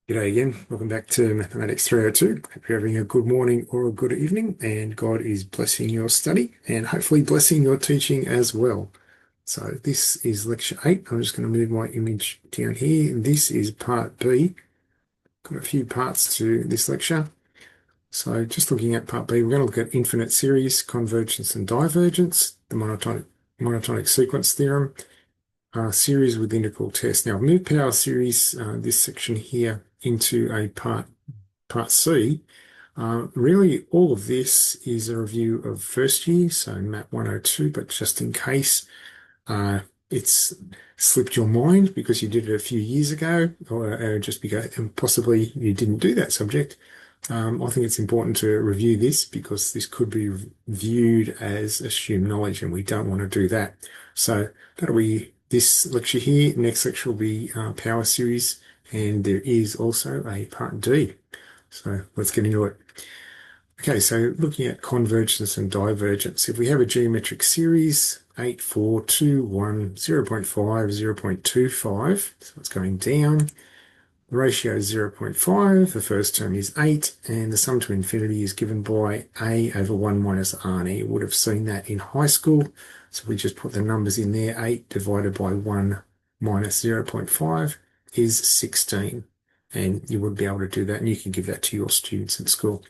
G'day again. Welcome back to Mathematics 302. Hope you're having a good morning or a good evening, and God is blessing your study and hopefully blessing your teaching as well. So this is lecture 8. I'm just going to move my image down here. This is part B. Got a few parts to this lecture. So just looking at part B, we're going to look at infinite series, convergence and divergence, the monotonic sequence theorem, series with integral test. Now, I've moved power series, this section here, into a part C. Really, all of this is a review of first year, so MAT 102, but just in case uh, it's slipped your mind because you did it a few years ago, or just because and possibly you didn't do that subject, I think it's important to review this because this could be viewed as assumed knowledge, and we don't want to do that. So that'll be this lecture here. Next lecture will be power series, and there is also a part D. So let's get into it. Okay, so looking at convergence and divergence. If we have a geometric series, 8, 4, 2, 1, 0.5, 0.25, so it's going down. The ratio is 0.5, the first term is 8, and the sum to infinity is given by a over 1 minus r. Now, you would have seen that in high school, so we just put the numbers in there. 8 divided by 1 minus 0.5 is 16, and you would be able to do that, and you can give that to your students at school.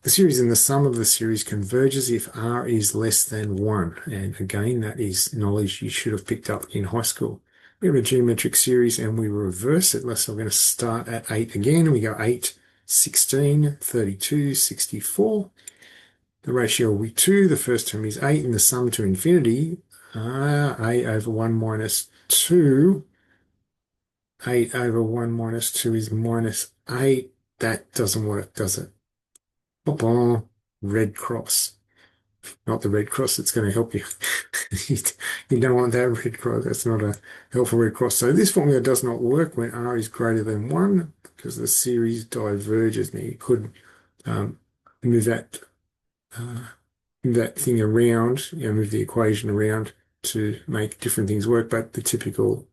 The series and the sum of the series converges if r is less than 1, and again, that is knowledge you should have picked up in high school. We have a geometric series and we reverse it. So we're going to start at 8 again, and we go 8, 16, 32, 64. The ratio will be 2. The first term is 8, and the sum to infinity, a over 1 minus 2. 8 over 1 minus 2 is minus 8. That doesn't work, does it? Red cross. Not the red cross that's going to help you. You don't want that red cross. That's not a helpful red cross. So this formula does not work when r is greater than 1 because the series diverges. Now you could move uh, that thing around, move the equation around to make different things work, but the typical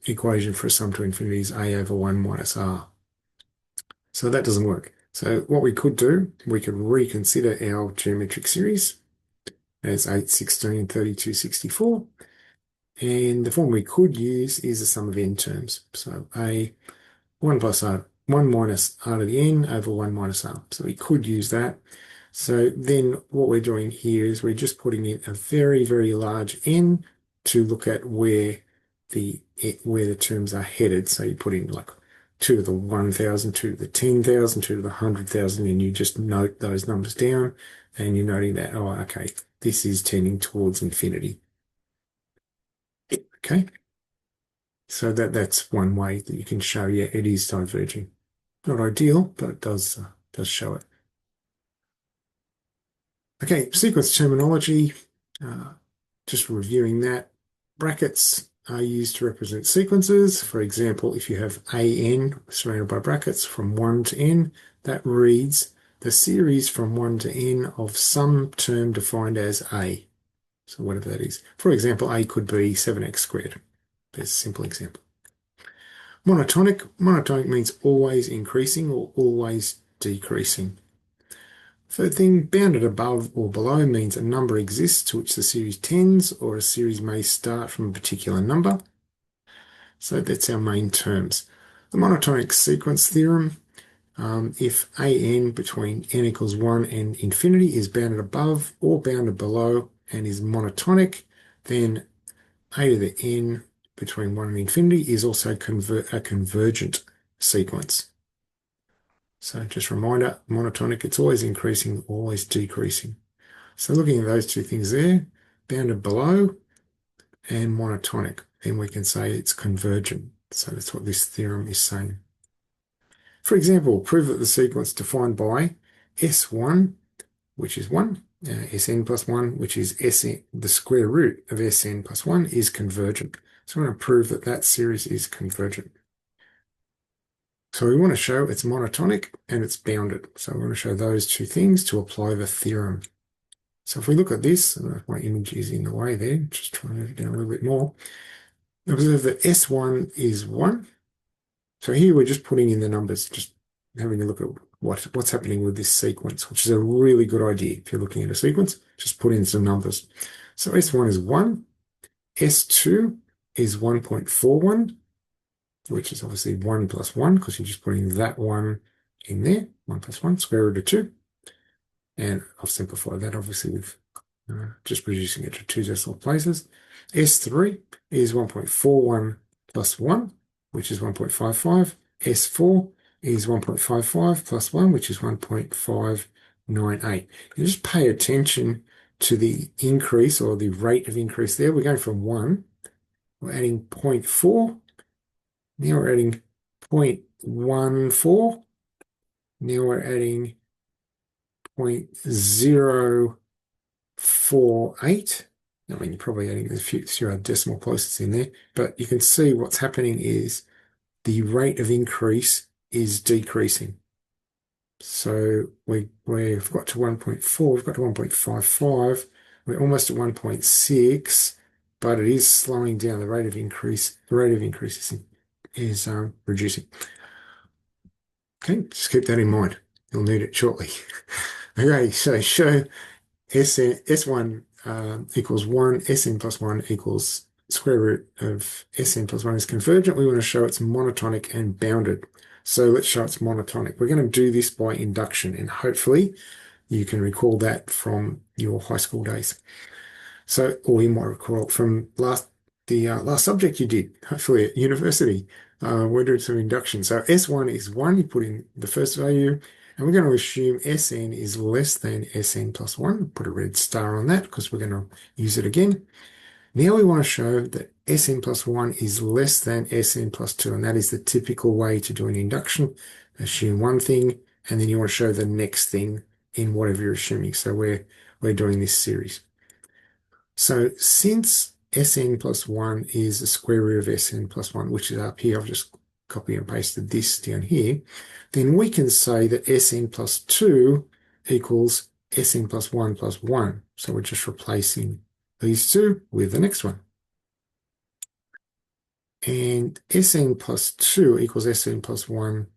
equation for a sum to infinity is a over 1 minus r. So that doesn't work. So what we could do, we could reconsider our geometric series as 8, 16, 32, 64. And the form we could use is the sum of n terms. So a 1 plus r, 1 minus r to the n over 1 minus r. So we could use that. So then what we're doing here is we're just putting in a very, very large n to look at where the terms are headed. So you put in like 2 to the 1,000, 2 to the 10,000, 2 to the 100,000, and you just note those numbers down, and you're noting that, oh, okay, this is tending towards infinity. Okay, so that's one way that you can show, yeah, it is diverging. Not ideal, but it does show it. Okay, sequence terminology, just reviewing that. Brackets are used to represent sequences. For example, if you have an surrounded by brackets from 1 to n, that reads the series from 1 to n of some term defined as a. So whatever that is. For example, a could be 7x squared. There's a simple example. Monotonic means always increasing or always decreasing. Third thing, bounded above or below means a number exists to which the series tends, or a series may start from a particular number. So that's our main terms. The monotonic sequence theorem, if an between n equals 1 and infinity is bounded above or bounded below and is monotonic, then a to the n between 1 and infinity is also a convergent sequence. So just a reminder, monotonic, it's always increasing, always decreasing. So looking at those two things there, bounded below and monotonic, then we can say it's convergent. So that's what this theorem is saying. For example, prove that the sequence defined by S1, which is 1, Sn plus 1, which is Sn, the square root of Sn plus 1, is convergent. So we're going to prove that that series is convergent. So we want to show it's monotonic and it's bounded. So we want to show those two things to apply the theorem. So if we look at this, my image is in the way there, just trying to move it down a little bit more. Observe that S1 is 1 So here we're just putting in the numbers, just having a look at what's happening with this sequence, which is a really good idea. If you're looking at a sequence, just put in some numbers. So S1 is 1, S2 is 1.41, which is obviously 1 plus 1, because you're just putting that one in there, 1 plus 1, square root of 2. And I've simplified that, obviously, with just reducing it to two decimal places. S3 is 1.41 plus 1, which is 1.55. S4 is 1.55 plus 1, which is 1.598. You just pay attention to the increase or the rate of increase there. We're going from 1, we're adding 0.4, now we're adding 0.14, now we're adding 0.048. I mean, you're probably adding a few decimal places in there, but you can see what's happening is the rate of increase is decreasing. So we've got to 1.4, we've got to 1.55, we're almost at 1.6, but it is slowing down. The rate of increase is reducing. Okay, just keep that in mind. You'll need it shortly. Okay, so show S1 equals 1, Sn plus 1 equals square root of Sn plus 1 is convergent. We want to show it's monotonic and bounded. So let's show it's monotonic. We're going to do this by induction, and hopefully you can recall that from your high school days. So, or you might recall from the last subject you did, hopefully at university. We're doing some induction. So S1 is 1, you put in the first value, and we're going to assume Sn is less than Sn plus 1. Put a red star on that because we're going to use it again. Now we want to show that Sn plus 1 is less than Sn plus 2, and that is the typical way to do an induction. Assume one thing, and then you want to show the next thing in whatever you're assuming. So we're doing this series. So since Sn plus 1 is the square root of Sn plus 1, which is up here, I've just copied and pasted this down here, then we can say that Sn plus 2 equals Sn plus 1 plus 1. So we're just replacing these two with the next one. And Sn plus 2 equals Sn plus 1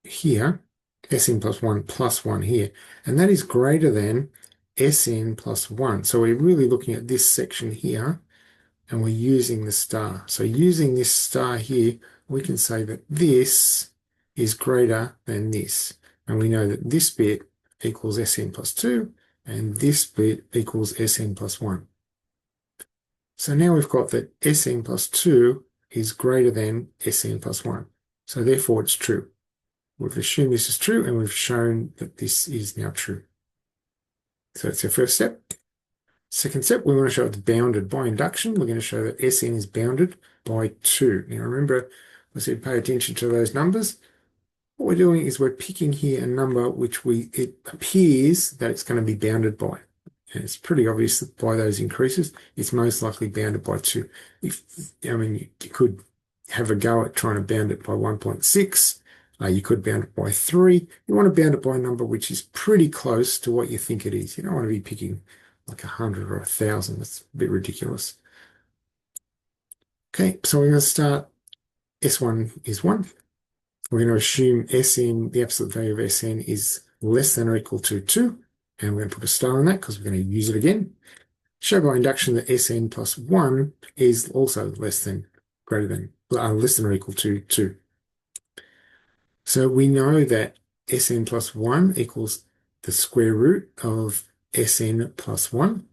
here, Sn plus 1 here, and that is greater than Sn plus 1. So we're really looking at this section here, and we're using the star. So using this star here, we can say that this is greater than this. And we know that this bit equals Sn plus 2, and this bit equals Sn plus 1. So now we've got that Sn plus 2 is greater than Sn plus 1. So therefore it's true. We've assumed this is true, and we've shown that this is now true. So that's our first step. Second step, we want to show it's bounded by induction. We're going to show that Sn is bounded by 2. Now remember, I said pay attention to those numbers. What we're doing is we're picking here a number which it appears that it's going to be bounded by. And it's pretty obvious that by those increases, it's most likely bounded by 2. You could have a go at trying to bound it by 1.6. You could bound it by 3. You want to bound it by a number which is pretty close to what you think it is. You don't want to be picking like 100 or 1,000. That's a bit ridiculous. Okay, so we're going to start. S1 is 1. We're going to assume Sn, the absolute value of Sn is less than or equal to 2. And we're going to put a star on that because we're going to use it again. Show by induction that Sn plus 1 is also less than or equal to 2. So we know that Sn plus 1 equals the square root of Sn plus 1.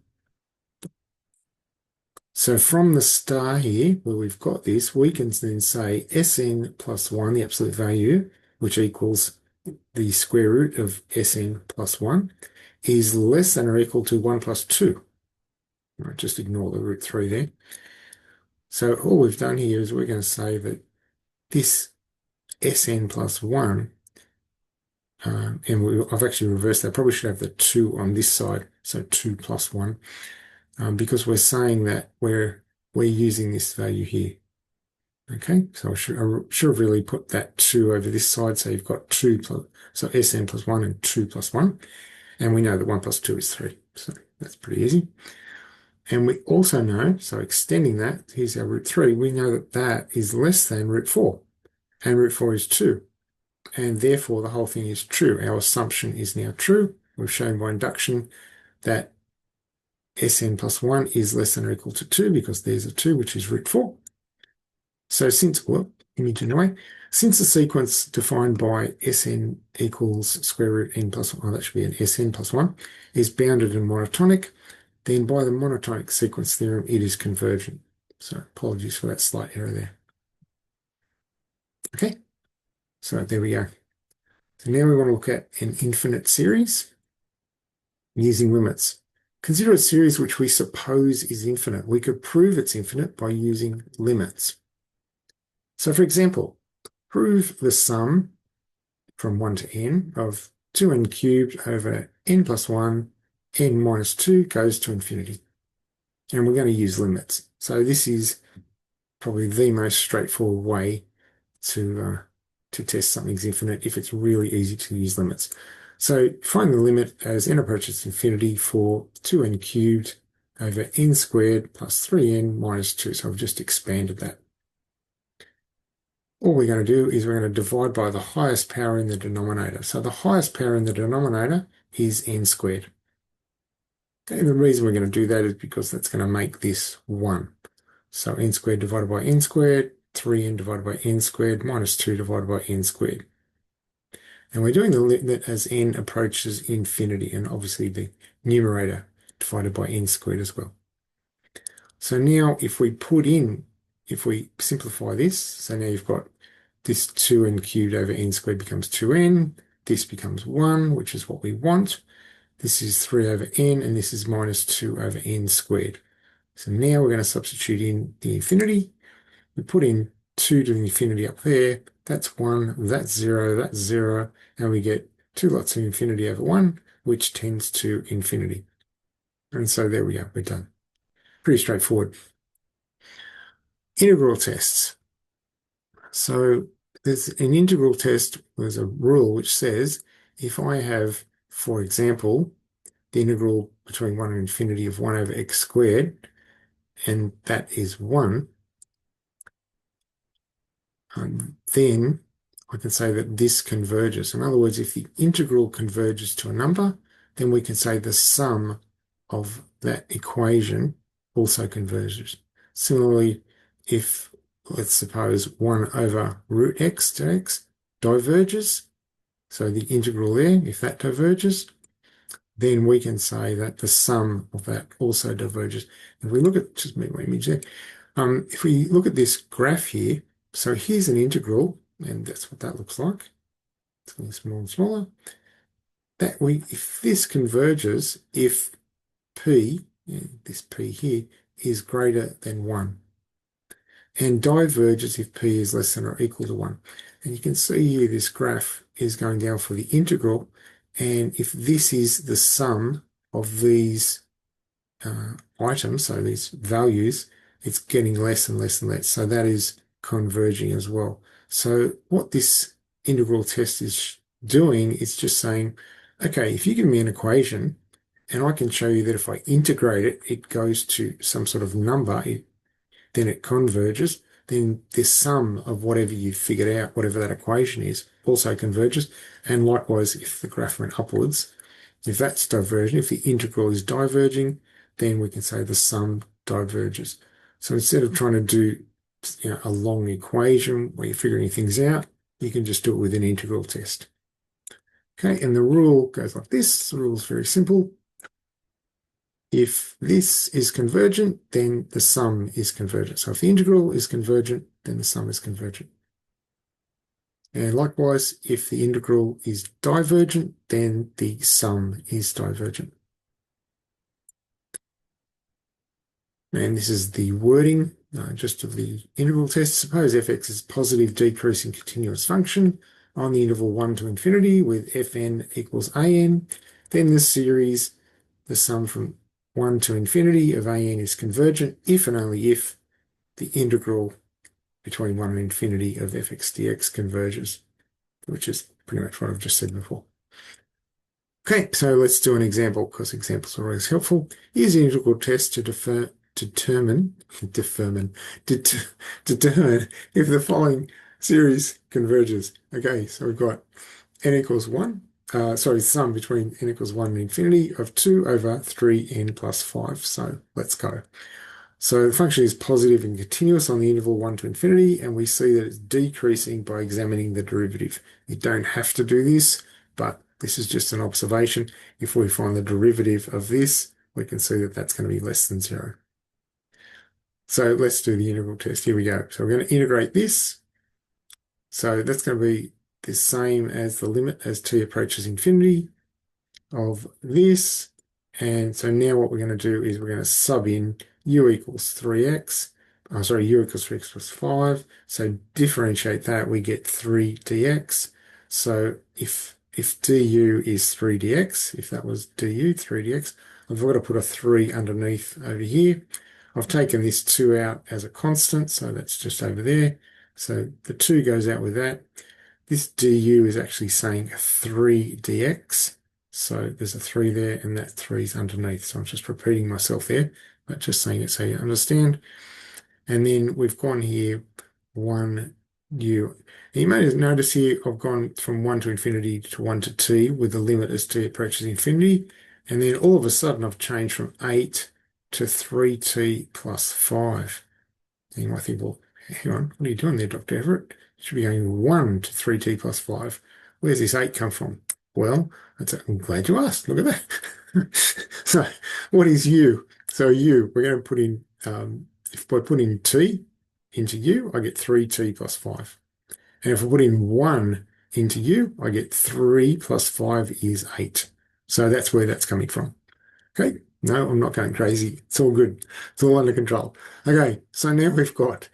So from the star here, where we've got this, we can then say Sn plus 1, the absolute value, which equals the square root of Sn plus 1, is less than or equal to 1 plus 2. Right, just ignore the root 3 there. So all we've done here is we're going to say that this Sn plus 1, I've actually reversed that. Probably should have the 2 on this side, so 2 plus 1, because we're saying that we're using this value here. Okay, so I should have really put that 2 over this side, so you've got 2 plus, so Sn plus 1 and 2 plus 1, and we know that 1 plus 2 is 3, so that's pretty easy. And we also know, so extending that, here's our root 3, we know that that is less than root 4. and root 4 is 2. And therefore, the whole thing is true. Our assumption is now true. We've shown by induction that Sn plus 1 is less than or equal to 2 because there's a 2, which is root 4. So since, well, image anyway, since the sequence defined by Sn equals square root n plus 1, that should be an Sn plus 1, is bounded and monotonic, then by the monotonic sequence theorem, it is convergent. So apologies for that slight error there. Okay, so there we go. So now we want to look at an infinite series using limits. Consider a series which we suppose is infinite. We could prove it's infinite by using limits. So for example, prove the sum from 1 to n of 2n cubed over n plus 1, n minus 2 goes to infinity. And we're going to use limits. So this is probably the most straightforward way to test something's infinite if it's really easy to use limits. So find the limit as n approaches infinity for 2n cubed over n squared plus 3n minus 2. So I've just expanded that. All we're going to do is we're going to divide by the highest power in the denominator. So the highest power in the denominator is n squared. Okay, the reason we're going to do that is because that's going to make this 1. So n squared divided by n squared, 3n divided by n squared minus 2 divided by n squared. And we're doing the limit as n approaches infinity, and obviously the numerator divided by n squared as well. So now if we simplify this, so now you've got this 2n cubed over n squared becomes 2n, this becomes 1, which is what we want. This is 3 over n, and this is minus 2 over n squared. So now we're going to substitute in the infinity. We put in 2 to the infinity up there. That's 1, that's 0, and we get 2 lots of infinity over 1, which tends to infinity. And so there we go, we're done. Pretty straightforward. Integral tests. So there's an integral test, there's a rule which says if I have, for example, the integral between 1 and infinity of 1 over x squared, and that is 1, then I can say that this converges. In other words, if the integral converges to a number, then we can say the sum of that equation also converges. Similarly, if, let's suppose, 1 over root x to x diverges, so the integral there, if that diverges, then we can say that the sum of that also diverges. If we look at, just make my image there, if we look at this graph here, so here's an integral, and that's what that looks like. It's getting smaller and smaller. If this converges, if p, this p here, is greater than 1, and diverges if p is less than or equal to 1. And you can see here this graph is going down for the integral, and if this is the sum of these items, so these values, it's getting less and less and less. So that is converging as well. So what this integral test is doing is just saying, okay, if you give me an equation and I can show you that if I integrate it, it goes to some sort of number, then it converges, then the sum of whatever you figured out, whatever that equation is, also converges. And likewise, if the graph went upwards, if that's diverging, if the integral is diverging, then we can say the sum diverges. So instead of trying to do a long equation where you're figuring things out, you can just do it with an integral test. Okay, and the rule goes like this. The rule is very simple. If this is convergent, then the sum is convergent. So if the integral is convergent, then the sum is convergent. And likewise, if the integral is divergent, then the sum is divergent. And this is the wording just of the integral test. Suppose fx is positive decreasing continuous function on the interval 1 to infinity with fn equals an. Then the series, the sum from 1 to infinity of an is convergent if and only if the integral between 1 and infinity of fx dx converges, which is pretty much what I've just said before. Okay, so let's do an example because examples are always helpful. Use the integral test to determine if the following series converges. Okay, so we've got n equals 1, sum between n equals 1 and infinity of 2 over 3n plus 5. So let's go. So the function is positive and continuous on the interval 1 to infinity, and we see that it's decreasing by examining the derivative. You don't have to do this, but this is just an observation. If we find the derivative of this, we can see that that's going to be less than 0. So let's do the integral test. Here we go. So we're going to integrate this. So that's going to be the same as the limit as t approaches infinity of this. And so now what we're going to do is we're going to sub in u equals 3x. U equals 3x plus 5. So differentiate that, we get 3 dx. So if du is 3 dx, if that was du, 3 dx, I've got to put a 3 underneath over here. I've taken this 2 out as a constant, so that's just over there. So the 2 goes out with that. This du is actually saying 3 dx. So there's a 3 there, and that 3 is underneath. So I'm just repeating myself there, but just saying it so you understand. And then we've gone here 1 u. And you may notice here I've gone from 1 to infinity to 1 to t with the limit as t approaches infinity. And then all of a sudden I've changed from 8 to 3t plus 5. And you might think, well, hang on, what are you doing there, Dr. Everett? You should be going 1 to 3t plus 5. Where's this 8 come from? Well, I'm glad you asked. Look at that. So what is u? So u, we're going to put in, if by putting t into u, I get 3t plus 5. And if I put in 1 into u, I get 3 plus 5 is 8. So that's where that's coming from. Okay, no, I'm not going crazy. It's all good. It's all under control. Okay, so now we've got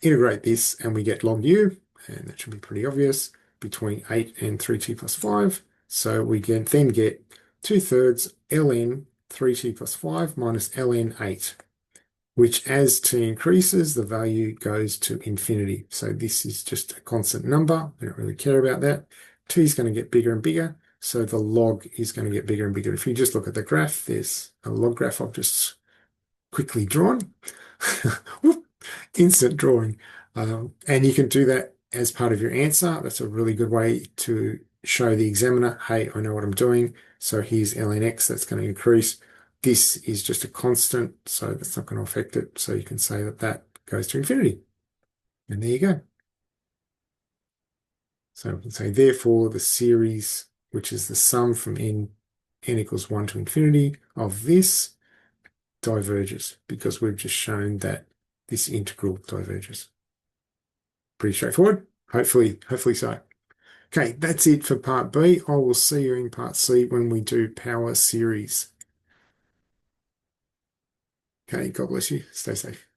integrate this and we get log u, and that should be pretty obvious, between 8 and 3t plus 5. So we can then get 2/3 ln 3t plus 5 minus ln 8, which as t increases, the value goes to infinity. So this is just a constant number. We don't really care about that. T is going to get bigger and bigger. So the log is going to get bigger and bigger. If you just look at the graph, there's a log graph I've just quickly drawn. Instant drawing. And you can do that as part of your answer. That's a really good way to show the examiner, hey, I know what I'm doing. So here's ln x, that's going to increase. This is just a constant, so that's not going to affect it. So you can say that that goes to infinity. And there you go. So we can say, therefore, the series, which is the sum from n equals 1 to infinity of this, diverges, because we've just shown that this integral diverges. Pretty straightforward. Hopefully so. Okay, that's it for part B. I will see you in part C when we do power series. Okay, God bless you. Stay safe.